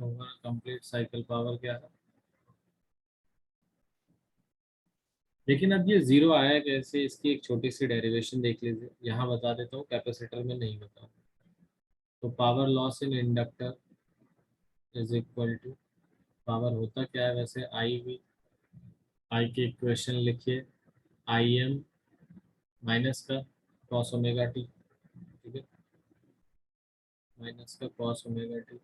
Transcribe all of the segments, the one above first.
Over complete cycle power क्या है। लेकिन अब ये जीरो आया कैसे, इसकी एक छोटी सी डेरिवेशन देख लीजिए, यहाँ बता देता हूँ, कैपेसिटर में नहीं बता। तो power loss in inductor is equal to, power होता क्या है वैसे, आई वी। आई के इक्वेशन लिखिए, आई एम माइनस का कॉस ओमेगा टी, ठीक है, माइनस का कॉस ओमेगा टी।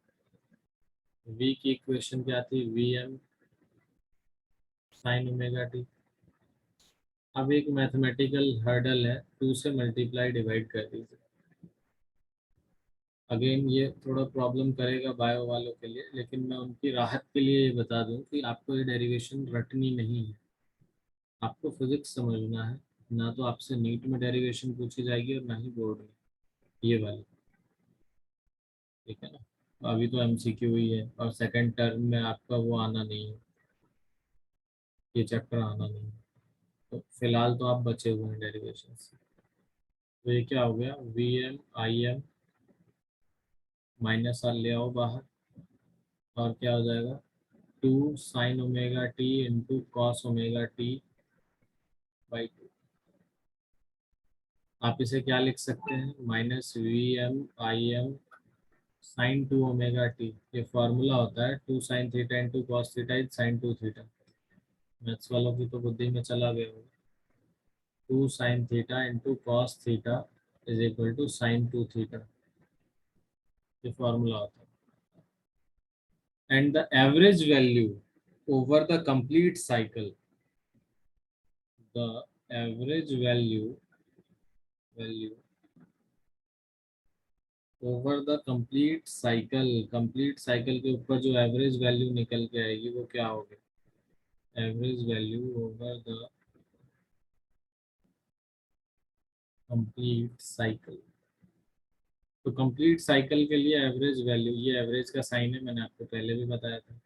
वी की इक्वेशन क्या थी, V M sine omega T. अब एक मैथमेटिकल हर्डल है, 2 से मल्टीप्लाई डिवाइड कर दीजिए। अगेन ये थोड़ा प्रॉब्लम करेगा बायो वालों के लिए, लेकिन मैं उनकी राहत के लिए ये बता दूं कि आपको ये डेरिवेशन रटनी नहीं है, आपको फिजिक्स समझना है। ना तो आपसे नीट में डेरिवेशन पूछी जाएगी और ना ही बोर्ड में, ये वाली, ठीक है ना। अभी तो एमसीक्यू ही है, और सेकंड टर्म में आपका वो आना नहीं है, ये चैप्टर आना नहीं है। तो फिलहाल तो आप बचे हुए हैं डेरिवेशन से। तो ये क्या हो गया, V M I M minus R ले आओ बाहर, और क्या हो जाएगा, 2 sin omega T into cos omega T by 2। आप इसे क्या लिख सकते हैं, minus V M I M sin 2 omega T. ये फॉर्मूला होता है 2 sin theta into cos theta is sin 2 theta. Maths वालों की तो बुद्धि में चला गया होगा। 2 sin theta into cos theta is equal to sin 2 theta, ये फॉर्मूला होता है। And the average value over the complete cycle, the average value over the complete cycle के ऊपर जो एवरेज वैल्यू निकल के आएगी वो क्या होगी, average value over the complete cycle. तो कंप्लीट साइकिल के लिए एवरेज वैल्यू, ये एवरेज का साइन है, मैंने आपको पहले भी बताया था,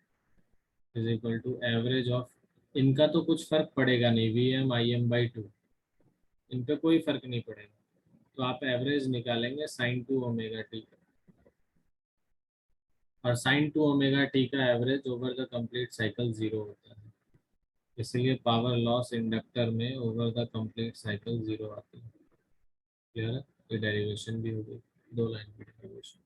is equal to average of, इनका तो कुछ फर्क पड़ेगा नहीं, V M I M by 2, इन पे कोई फर्क नहीं पड़ेगा। तो आप एवरेज निकालेंगे sin 2 ओमेगा टी का, और sin 2 ओमेगा टी का average over the complete cycle 0 होता है, इसलिए पावर लॉस इंडक्टर में ओवर द कंप्लीट साइकिल 0 आती है। क्लियर है, ये डेरिवेशन भी हो गई, 2 लाइन की डेरिवेशन,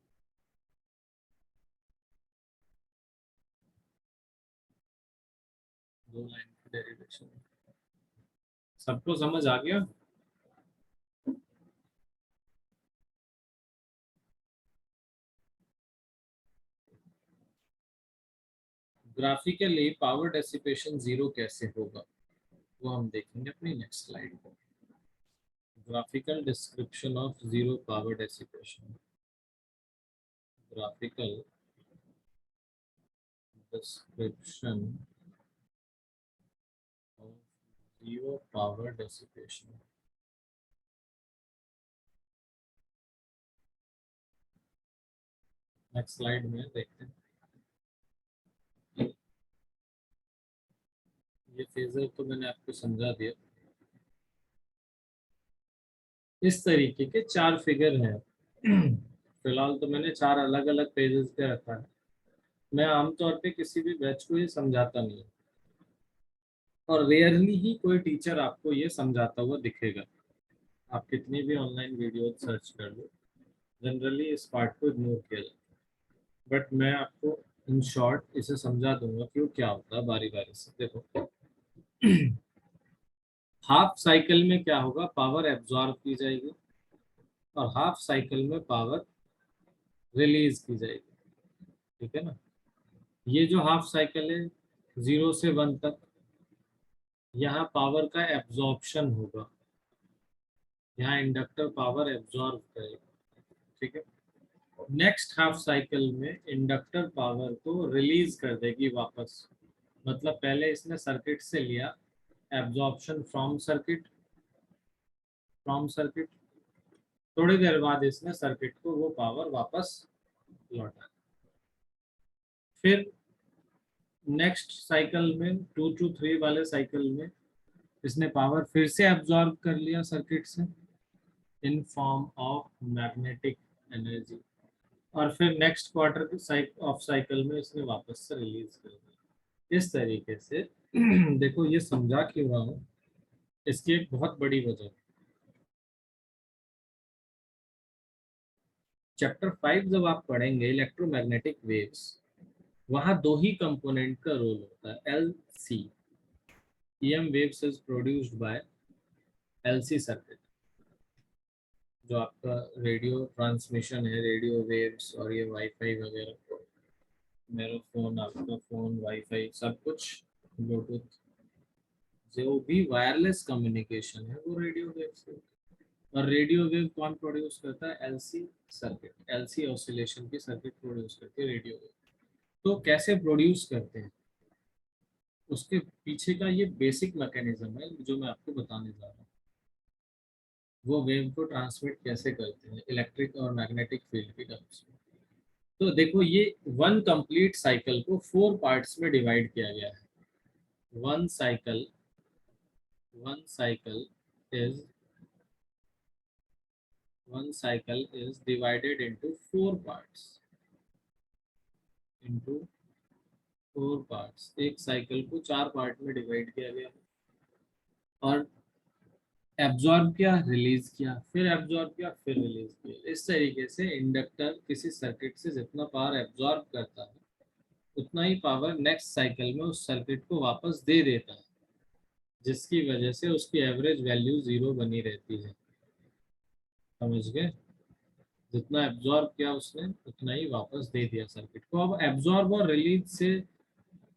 2 लाइन की डेरिवेशन। सबको समझ आ गया। ग्राफिकली पावर डेसिपेशन 0 कैसे होगा, वो हम देखेंगे अपनी नेक्स्ट स्लाइड पर। Graphical description of zero power dissipation, graphical description of zero power dissipation. Next slide में देखते हैं। ये फेजर तो मैंने आपको समझा दिया। इस तरीके के 4 फिगर हैं। फिलहाल तो मैंने 4 अलग अलग पेजेस पे रखा है। मैं आमतौर पे किसी भी बैच को ये समझाता नहीं हूँ, और रेयरली ही कोई टीचर आपको ये समझाता हुआ दिखेगा। आप कितनी भी ऑनलाइन वीडियो सर्च कर लो, जनरली इस पार्ट को इग्नोर किया जाता है। बट मैं आपको इन शॉर्ट इसे समझा दूंगा कि वो क्या होता है बारी बारी से। देखो, हाफ साइकिल में क्या होगा, पावर एब्जॉर्ब की जाएगी, और हाफ साइकिल में पावर रिलीज की जाएगी, ठीक है ना। ये जो हाफ साइकिल है 0 से 1 तक, यहाँ पावर का एब्जॉर्प्शन होगा, यहाँ इंडक्टर पावर एब्जॉर्ब करेगा, ठीक है। नेक्स्ट हाफ साइकिल में इंडक्टर पावर को रिलीज कर देगी वापस, मतलब पहले इसने सर्किट से लिया, एब्जॉर्प्शन फ्रॉम सर्किट, थोड़ी देर बाद इसने सर्किट को वो पावर वापस लौटा। फिर नेक्स्ट साइकिल में 2 to 3 वाले साइकिल में इसने पावर फिर से एब्जॉर्ब कर लिया सर्किट से in form of magnetic energy, और फिर नेक्स्ट क्वार्टर के ऑफ साइकिल में इसने वापस से रिलीज कर दिया। इस तरीके से देखो ये समझा क्यों रहा हूँ, इसकी एक बहुत बड़ी वजह। चैप्टर 5 जब आप पढ़ेंगे इलेक्ट्रोमैग्नेटिक वेव्स, वहां दो ही कंपोनेंट का रोल होता है, L C. EM waves is produced by LC circuit. जो आपका रेडियो ट्रांसमिशन है, रेडियो वेव्स और ये वाईफाई वगैरह, मेरा फोन, आपका फोन, वाईफाई, सब कुछ ब्लूटूथ, जो भी वायरलेस कम्युनिकेशन है वो रेडियो वेव से। और रेडियो वेव कौन प्रोड्यूस करता है? LC circuit. एलसी ऑसिलेशन की सर्किट प्रोड्यूस करती है रेडियो वेव। तो कैसे प्रोड्यूस करते हैं, उसके पीछे का ये बेसिक मैकेनिज्म है जो मैं आपको बताने जा रहा हूँ। वो वेव को ट्रांसमिट कैसे करते हैं इलेक्ट्रिक और मैग्नेटिक फील्ड की टर्म्स में। तो देखो ये वन कंप्लीट साइकिल को 4 पार्ट्स में डिवाइड किया गया है। One cycle cycle is one cycle is divided into 4 parts, into 4 parts। एक साइकिल को 4 पार्ट में डिवाइड किया गया और एब्जॉर्ब किया, रिलीज किया, फिर एब्जॉर्ब किया, फिर रिलीज किया। इस तरीके से इंडक्टर किसी सर्किट से जितना पावर एब्जॉर्ब करता है उतना ही पावर नेक्स्ट साइकिल में उस सर्किट को वापस दे देता है, जिसकी वजह से उसकी एवरेज वैल्यू 0 बनी रहती है। समझ गए? जितना एब्जॉर्ब किया उसने उतना ही वापस दे दिया सर्किट को। अब एब्जॉर्ब और रिलीज से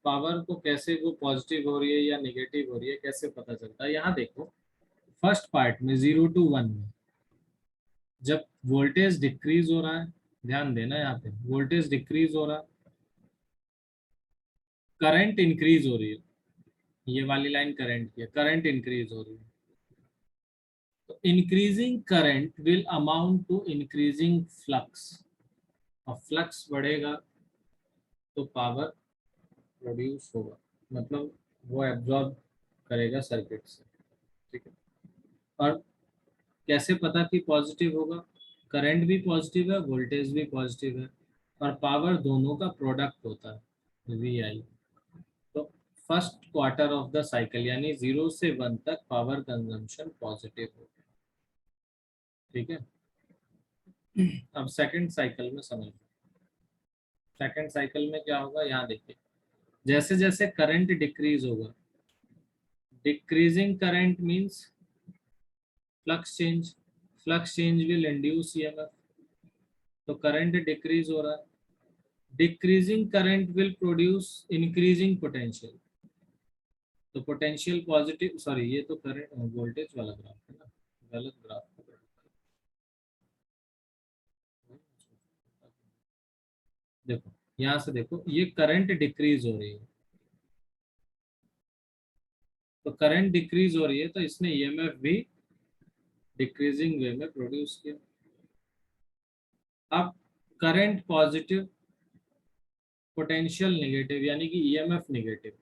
पावर को कैसे, वो पॉजिटिव हो रही है या नेगेटिव हो रही है, कैसे पता चलता है? यहाँ देखो, फर्स्ट पार्ट में 0 to 1 में जब वोल्टेज डिक्रीज हो रहा है, ध्यान देना यहाँ पे, वोल्टेज डिक्रीज हो रहा है, करंट इंक्रीज हो रही है, ये वाली लाइन करंट की है, करंट इंक्रीज हो रही है। तो increasing current will amount to increasing flux, और फ्लक्स बढ़ेगा तो पावर प्रोड्यूस होगा, मतलब वो एब्जॉर्ब करेगा सर्किट से। ठीक है? और कैसे पता कि पॉजिटिव होगा? करंट भी पॉजिटिव है, वोल्टेज भी पॉजिटिव है, और पावर दोनों का प्रोडक्ट होता है, वी आई। तो first quarter of the cycle यानी 0 से 1 तक पावर कंजम्पशन पॉजिटिव होगा। ठीक है? अब सेकंड साइकिल में समझ, सेकंड साइकिल में क्या होगा यहाँ देखिए, जैसे जैसे करंट डिक्रीज होगा, decreasing current means flux change, flux change will induce EMF. तो करंट डिक्रीज हो रहा है, decreasing current will produce increasing potential. तो पोटेंशियल पॉजिटिव, सॉरी ये तो करंट वोल्टेज वाला ग्राफ है ना, गलत ग्राफ। देखो यहाँ से देखो, ये करंट डिक्रीज हो रही है, तो करंट डिक्रीज हो रही है तो इसने ईएमएफ भी डिक्रीजिंग वे में प्रोड्यूस किया। अब करंट पॉजिटिव, पोटेंशियल नेगेटिव, यानी कि ईएमएफ नेगेटिव,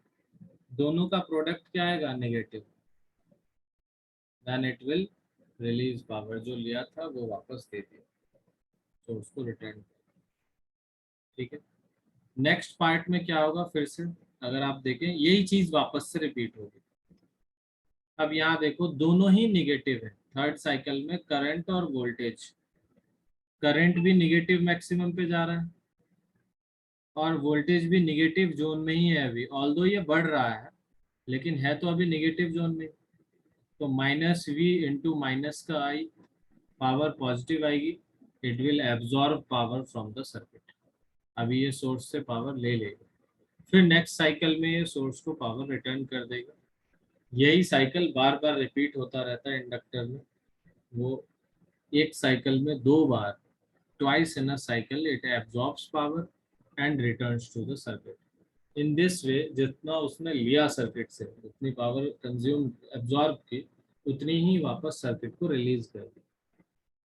दोनों का प्रोडक्ट क्या आएगा? Negative. Then it will release power, जो लिया था वो वापस दे दिया, तो उसको रिटर्न। ठीक है? नेक्स्ट पार्ट में क्या होगा, फिर से अगर आप देखें यही चीज वापस से रिपीट होगी। अब यहाँ देखो दोनों ही निगेटिव है, थर्ड साइकिल में करंट और वोल्टेज, करंट भी निगेटिव मैक्सिमम पे जा रहा है और वोल्टेज भी निगेटिव जोन में ही है अभी, ऑल्दो ये बढ़ रहा है लेकिन है तो अभी निगेटिव जोन में। तो माइनस वी इंटू माइनस का आई, पावर पॉजिटिव आएगी, it will absorb power from the circuit. अभी ये सोर्स से पावर ले लेगा, फिर नेक्स्ट साइकिल में ये सोर्स को पावर रिटर्न कर देगा। यही साइकिल बार बार रिपीट होता रहता है इंडक्टर में। वो एक साइकिल में 2 बार, twice in a cycle it absorbs power and returns to the circuit. In this way जितना उसने लिया सर्किट से, उतनी पावर कंज्यूम एब्जॉर्ब की, उतनी ही वापस सर्किट को रिलीज कर दी।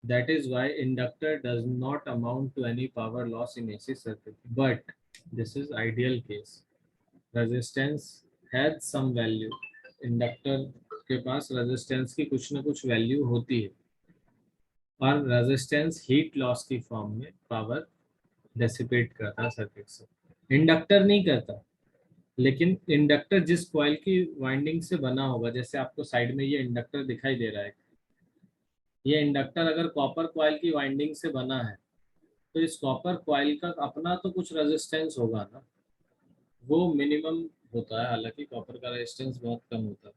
That is why inductor does not amount to any power loss in AC circuit, but this is ideal case. Resistance has some value, inductor के पास रेजिस्टेंस की कुछ ना कुछ वैल्यू होती है, और रेजिस्टेंस हीट लॉस की फॉर्म में पावर डेसिपेट करता है सर्किट से, इंडक्टर नहीं करता। लेकिन इंडक्टर जिस कॉइल की वाइंडिंग से बना होगा, जैसे आपको साइड में ये इंडक्टर दिखाई दे रहा है, ये इंडक्टर अगर कॉपर कॉइल की वाइंडिंग से बना है, तो इस कॉपर कॉइल का अपना तो कुछ रेजिस्टेंस होगा ना, वो मिनिमम होता है, हालांकि कॉपर का रेजिस्टेंस बहुत कम होता है,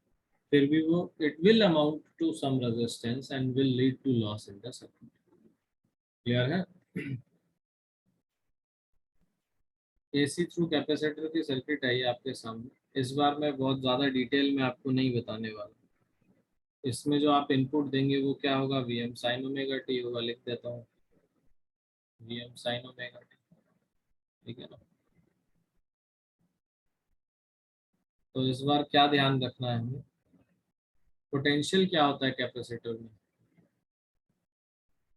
फिर भी वो it will amount to some resistance and will lead to loss in the circuit. Clear है? एसी थ्रू कैपेसिटर की सर्किट आई आपके सामने। इस बार मैं बहुत ज़्यादा डिटेल में आपको नहीं बताने वाला। इसमें जो आप इनपुट देंगे वो क्या होगा, V M sine omega T होगा, लिख देता हूँ V M sine omega T. ठीक है ना? तो इस बार क्या ध्यान रखना है हमें, पोटेंशियल क्या होता है कैपेसिटर में,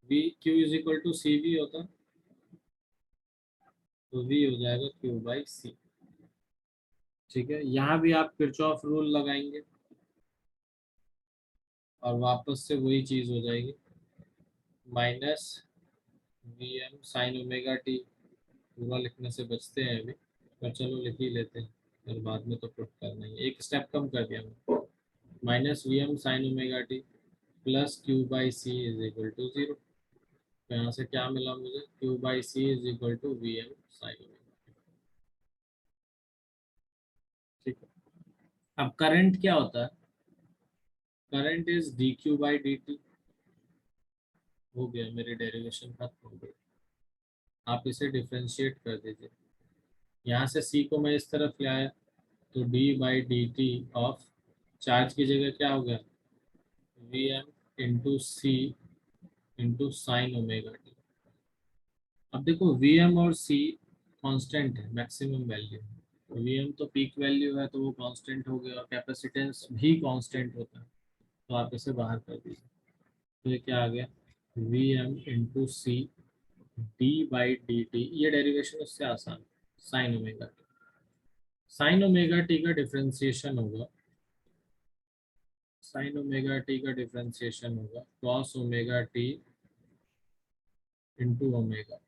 V Q is equal to C V होता है, तो वी हो जाएगा क्यू बाई सी। ठीक है, यहाँ भी आप किरचॉफ रूल लगाएंगे और वापस से वही चीज हो जाएगी, minus V M sine omega T. पूरा लिखने से बचते हैं अभी, पर चलो लिख ही लेते हैं, फिर बाद में तो पुट करना ही है। एक स्टेप कम कर दिया मैं, minus V M sine omega T plus Q by C is equal to zero. तो यहाँ से क्या मिला मुझे, Q by C is equal to V M sine omega. ठीक है, अब करंट क्या होता है, current is D Q by D T. हो गया, मेरी डेरिवेशन खत्म हो गई। आप इसे डिफ्रेंशिएट कर दीजिए, यहाँ से सी को मैं इस तरफ ले आया, तो D by D T of charge की जगह क्या हो गया, वी एम इंटू सी इंटू साइन ओमेगा टी। अब देखो वी एम और सी कांस्टेंट है, मैक्सिमम वैल्यू। वी एम तो पीक वैल्यू है, तो वो कांस्टेंट हो गया, और कैपेसिटेंस भी कांस्टेंट होता है, तो आप इसे बाहर कर दीजिए। तो ये क्या आ गया, V M into C D by D T, ये डेरिवेशन उससे आसान, sine omega T. Sine omega T का डिफरेंशिएशन होगा, साइन ओमेगा टी का डिफरेंशिएशन होगा cos omega T into omega,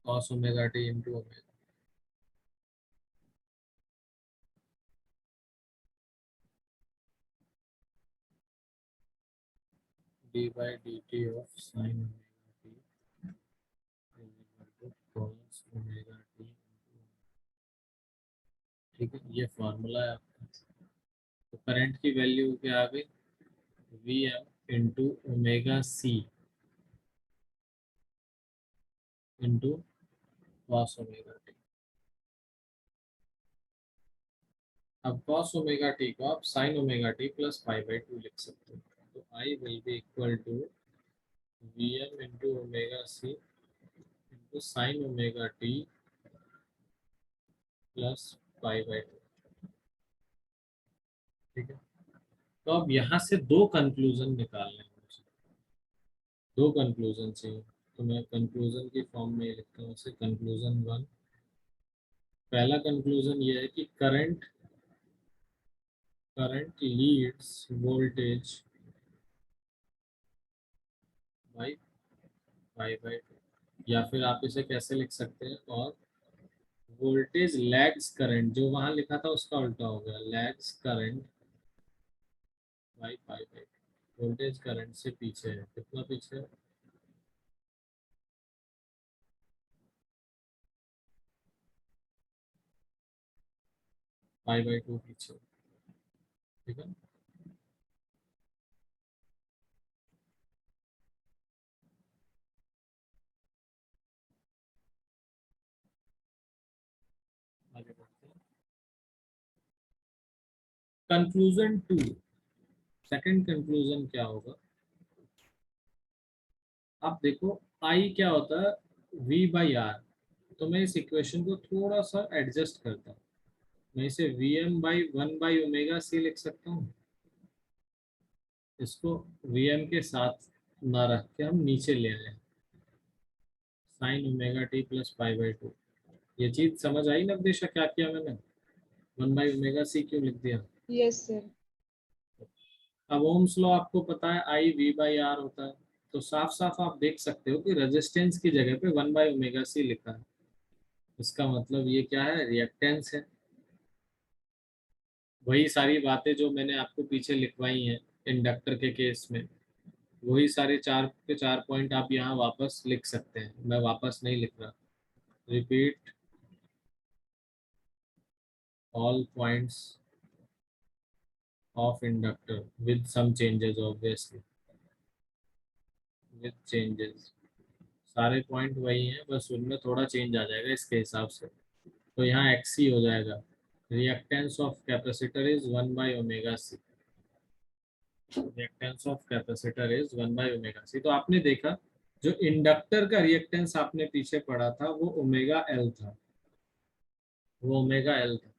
cos omega T into omega. D by D T of sine omega T is equal to cos omega T. ठीक है, ये formula है आपका। तो करंट की वैल्यू क्या आ गई, V M into omega C into cos omega T. अब cos ओमेगा टी को आप sin omega T plus pi by two लिख सकते हो। तो I will be equal to we M into omega C into sine omega T plus pi by two. ठीक है, तो अब यहाँ से दो कंक्लूजन निकालने हैं मुझे, दो कंक्लूजन चाहिए। तो मैं कंक्लूजन की फॉर्म में लिखता हूँ इसे, कंक्लूजन वन। पहला कंक्लूजन ये है कि current current Leeds voltage by pi by to, या फिर आप इसे कैसे लिख सकते हैं, और वोल्टेज लैग्स करंट, जो वहां लिखा था उसका उल्टा हो गया, lags current by pi by, voltage current से पीछे है, कितना पीछे है, पाई बाई टू पीछे। ठीक है, आगे बढ़ते हैं। कंक्लूजन टू, सेकंड कंक्लूजन क्या होगा, आप देखो आई क्या होता है, वी बाई आर। तो मैं इस इक्वेशन को थोड़ा सा एडजस्ट करता हूँ, मैं इसे V M by one by omega C लिख सकता हूँ। इसको वी एम के साथ ना रख के हम नीचे ले आए, sign omega T plus pi by to. ये चीज समझ आई नवदेशा, क्या किया मैंने, वन बाई ओमेगा सी क्यों लिख दिया। Yes sir. अब ओम्स लॉ आपको पता है, आई वी बाई आर होता है, तो साफ साफ आप देख सकते हो कि रेजिस्टेंस की जगह पे 1/ωc लिखा है। इसका मतलब ये क्या है, रिएक्टेंस है। वही सारी बातें जो मैंने आपको पीछे लिखवाई हैं इंडक्टर के केस में, वही सारे 4 के 4 पॉइंट आप यहाँ वापस लिख सकते हैं। मैं वापस नहीं लिख रहा। Repeat all points of inductor with some changes, obviously with changes. सारे पॉइंट वही हैं, बस उनमें थोड़ा चेंज आ जाएगा इसके हिसाब से। तो यहाँ XC हो जाएगा, reactance of capacitor is 1/ωc। Reactance of capacitor is 1/ωc। तो आपने देखा जो इंडक्टर का रिएक्टेंस आपने पीछे पढ़ा था वो ओमेगा एल था, वो ओमेगा एल था।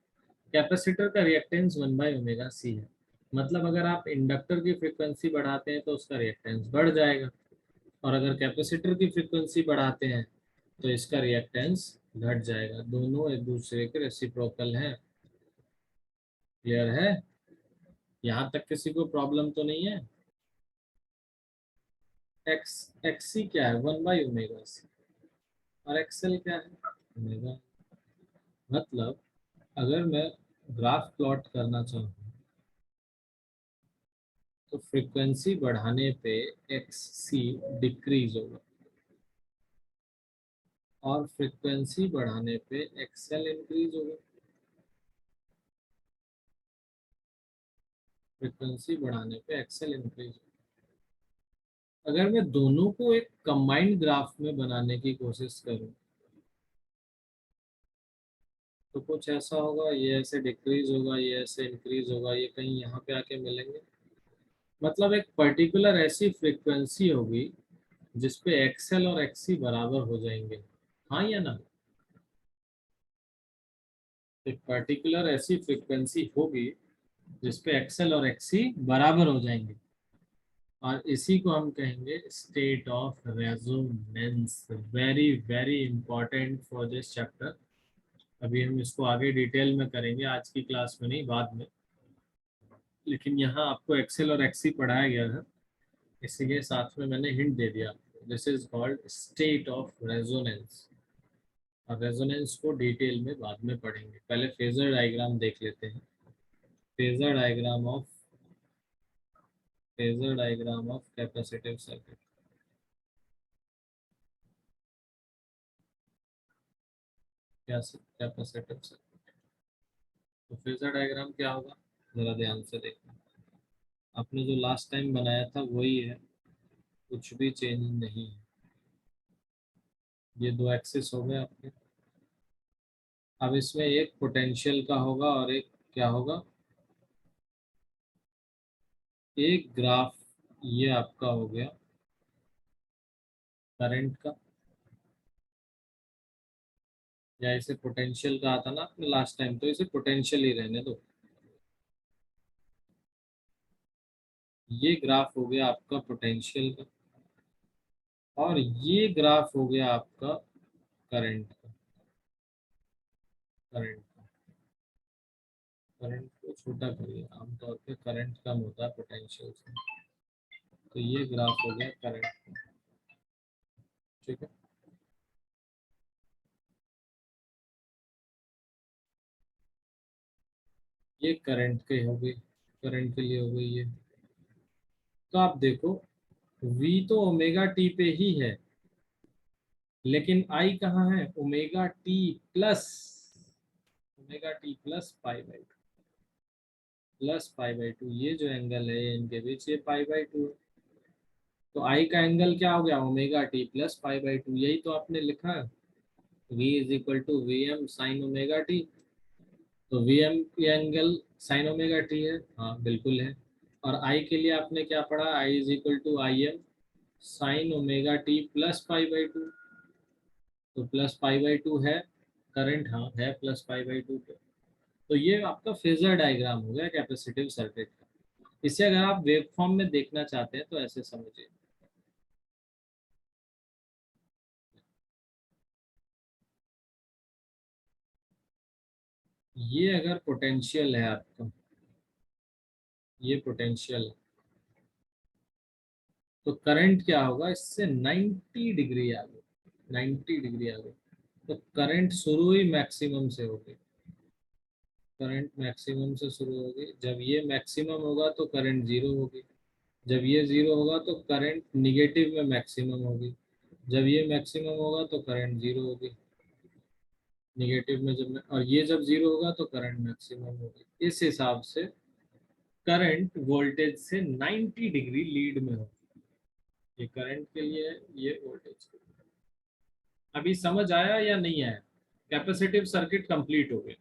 कैपेसिटर का रिएक्टेंस 1/ωc है। मतलब अगर आप इंडक्टर की फ्रीक्वेंसी बढ़ाते हैं तो उसका रिएक्टेंस बढ़ जाएगा, और अगर कैपेसिटर की फ्रीक्वेंसी बढ़ाते हैं तो इसका रिएक्टेंस घट जाएगा। दोनों एक दूसरे के रेसिप्रोकल हैं। क्लियर है? यहाँ तक किसी को प्रॉब्लम तो नहीं है? एक्स XC क्या है, 1/ωc, और XL क्या है, ओमेगा। मतलब अगर मैं ग्राफ प्लॉट करना चाहूँ तो फ्रीक्वेंसी बढ़ाने पे XC डिक्रीज होगा, और फ्रीक्वेंसी बढ़ाने पे XL इंक्रीज होगा। फ्रीक्वेंसी बढ़ाने पे XL इंक्रीज होगा। अगर मैं दोनों को एक कंबाइंड ग्राफ में बनाने की कोशिश करूं तो कुछ ऐसा होगा, ये ऐसे डिक्रीज होगा, ये ऐसे इंक्रीज होगा, ये कहीं यहाँ पे आके मिलेंगे। मतलब एक पर्टिकुलर ऐसी फ्रीक्वेंसी होगी जिसपे XL और XC बराबर हो जाएंगे। हाँ या ना? एक पर्टिकुलर ऐसी फ्रीक्वेंसी होगी जिसपे XL और XC बराबर हो जाएंगे, और इसी को हम कहेंगे state of resonance. Very very important for this chapter. अभी हम इसको आगे डिटेल में करेंगे, आज की क्लास में नहीं, बाद में। लेकिन यहाँ आपको एक्सेल और एक्सी पढ़ाया गया है, इसीलिए साथ में मैंने हिंट दे दिया आपको। This is called state of resonance. और रेजोनेंस को डिटेल में बाद में पढ़ेंगे, पहले फेजर डायग्राम देख लेते हैं। Phasor diagram of capacitive circuit. क्या कैपेसिटिव सर्किट? तो फेजर डायग्राम क्या होगा, जरा ध्यान से देखना। आपने जो लास्ट टाइम बनाया था वही है, कुछ भी चेंज नहीं है। ये दो एक्सिस हो गए आपके। अब इसमें एक पोटेंशियल का होगा और एक क्या होगा, एक ग्राफ। ये आपका हो गया करंट का, या इसे पोटेंशियल कहा था ना आपने लास्ट टाइम, तो इसे पोटेंशियल ही रहने दो। ये ग्राफ हो गया आपका पोटेंशियल का, और ये ग्राफ हो गया आपका करंट का। करंट करंट को छोटा करिए, आमतौर पे करंट कम होता है पोटेंशियल से। तो ये ग्राफ हो गया करंट का। ठीक है। ये करंट के हो गई, करंट के लिए हो गई ये। तो आप देखो, V तो ओमेगा टी पे ही है, लेकिन I कहाँ है, omega T plus pi by to. ये जो एंगल है इनके बीच, ये पाई बाई टू है। तो I का एंगल क्या हो गया, omega T plus pi by two. यही तो आपने लिखा है, V is equal to V M sine omega t. तो v m angle sine omega t है, हाँ बिल्कुल है। और I के लिए आपने क्या पढ़ा, I is equal to I M sine omega T plus pi by two. तो प्लस पाई बाई टू है करंट, हाँ है प्लस पाई बाई टू पे। तो ये आपका फेजर डायग्राम हो गया कैपेसिटिव सर्किट का। इसे अगर आप वेव फॉर्म में देखना चाहते हैं तो ऐसे समझिए। ये अगर पोटेंशियल है आपका, ये पोटेंशियल है, तो करंट क्या होगा, इससे 90 डिग्री आगे, 90 डिग्री आगे। तो करंट शुरू ही मैक्सिमम से होगी, करंट मैक्सिमम से शुरू होगी। जब ये मैक्सिमम होगा तो करंट जीरो होगी, जब ये जीरो होगा तो करंट निगेटिव में मैक्सिमम होगी, जब ये मैक्सिमम होगा तो करंट जीरो होगी, निगेटिव में और ये जब जीरो होगा तो करंट मैक्सिमम होगी। इस हिसाब से करंट वोल्टेज से 90 डिग्री लीड में होगी। ये करंट के लिए है, ये वोल्टेज के लिए। अभी समझ आया या नहीं आया? कैपेसिटिव सर्किट कंप्लीट हो गया।